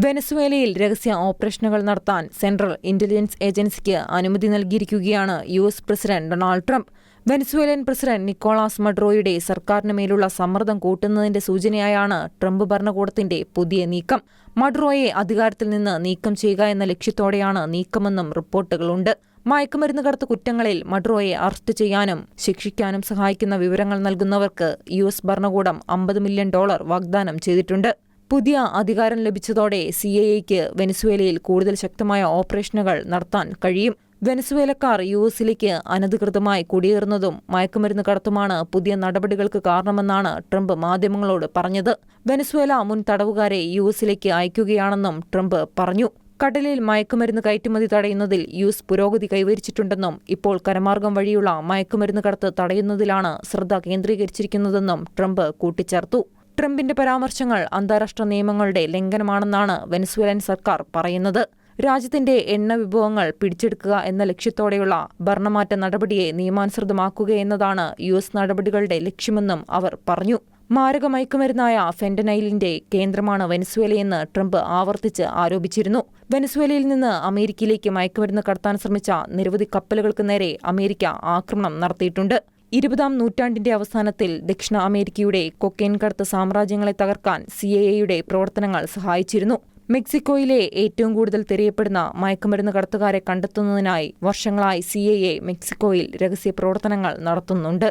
വെനസ്വേലയിൽ രഹസ്യ ഓപ്പറേഷനുകൾ നടത്താൻ സെൻട്രൽ ഇന്റലിജൻസ് ഏജൻസിക്ക് അനുമതി നൽകിയിരിക്കുകയാണ് യു.എസ്. President Donald Trump. വെനസ്വേലൻ പ്രസിഡന്റ് നിക്കോളാസ് മഡുറോയുടെ സർക്കാരിന് മേലുള്ള സമ്മർദ്ദം കൂട്ടുന്നതിന്റെ സൂചനയായാണ് ട്രംപ് ഭരണകൂടത്തിന്റെ പുതിയ നീക്കം. മഡുറോയെ അധികാരത്തിൽ നിന്ന് നീക്കം ചെയ്യുക എന്ന ലക്ഷ്യത്തോടെയാണ് നീക്കമെന്നും റിപ്പോർട്ടുകളുണ്ട്. മയക്കുമരുന്ന് കടത്ത് കുറ്റങ്ങളിൽ മഡുറോയെ അറസ്റ്റ് ചെയ്യാനും ശിക്ഷിക്കാനും സഹായിക്കുന്ന വിവരങ്ങൾ നൽകുന്നവർക്ക് യു.എസ്. ഭരണകൂടം $50 മില്യൺ വാഗ്ദാനം ചെയ്തിട്ടുണ്ട്. പുതിയ അധികാരം ലഭിച്ചതോടെ CIA-ക്ക് വെനസ്വേലയിൽ കൂടുതൽ ശക്തമായ ഓപ്പറേഷനുകൾ നടത്താൻ കഴിയും. വെനസ്വേലക്കാർ യു.എസിലേക്ക് അനധികൃതമായി കുടിയേറുന്നതും മയക്കുമരുന്ന് കടത്തുമാണ് പുതിയ നടപടികൾക്ക് കാരണമെന്നാണ് ട്രംപ് മാധ്യമങ്ങളോട് പറഞ്ഞത്. വെനസ്വേല മുൻ തടവുകാരെ യു.എസിലേക്ക് അയക്കുകയാണെന്നും ട്രംപ് പറഞ്ഞു. കടലിൽ മയക്കുമരുന്ന് കയറ്റുമതി തടയുന്നതിൽ യു.എസ്. പുരോഗതി കൈവരിച്ചിട്ടുണ്ടെന്നും ഇപ്പോൾ കരമാർഗം വഴിയുള്ള മയക്കുമരുന്ന് കടത്ത് തടയുന്നതിലാണ് ശ്രദ്ധ കേന്ദ്രീകരിച്ചിരിക്കുന്നതെന്നും ട്രംപ് കൂട്ടിച്ചേർത്തു. ട്രംപിന്റെ പരാമർശങ്ങൾ അന്താരാഷ്ട്ര നിയമങ്ങളുടെ ലംഘനമാണെന്നാണ് വെനസ്വേലൻ സർക്കാർ പറയുന്നത്. രാജ്യത്തിന്റെ എണ്ണ വിഭവങ്ങൾ പിടിച്ചെടുക്കുക എന്ന ലക്ഷ്യത്തോടെയുള്ള ഭരണമാറ്റ നടപടിയെ നിയമാനുസൃതമാക്കുകയെന്നതാണ് യു.എസ്. നടപടികളുടെ ലക്ഷ്യമെന്നും അവർ പറഞ്ഞു. മാരക മയക്കുമരുന്നായ ഫെന്റനൈലിന്റെ കേന്ദ്രമാണ് വെനസ്വേലയെന്ന് ട്രംപ് ആവർത്തിച്ച് ആരോപിച്ചിരുന്നു. വെനസ്വേലയിൽ നിന്ന് അമേരിക്കയിലേക്ക് മയക്കുമരുന്ന് കടത്താൻ ശ്രമിച്ച നിരവധി കപ്പലുകൾക്ക് നേരെ അമേരിക്ക ആക്രമണം നടത്തിയിട്ടുണ്ട്. 20-ാം നൂറ്റാണ്ടിന്റെ അവസാനത്തിൽ ദക്ഷിണ അമേരിക്കയുടെ കൊക്കെയ്ൻ കടത്ത് സാമ്രാജ്യങ്ങളെ തകർക്കാൻ CIA-യുടെ പ്രവർത്തനങ്ങൾ സഹായിച്ചിരുന്നു. മെക്സിക്കോയിലെ ഏറ്റവും കൂടുതൽ തിരയപ്പെടുന്ന മയക്കുമരുന്ന് കടത്തുകാരെ കണ്ടെത്തുന്നതിനായി വർഷങ്ങളായി CIA മെക്സിക്കോയിൽ രഹസ്യ പ്രവർത്തനങ്ങൾ നടത്തുന്നുണ്ട്.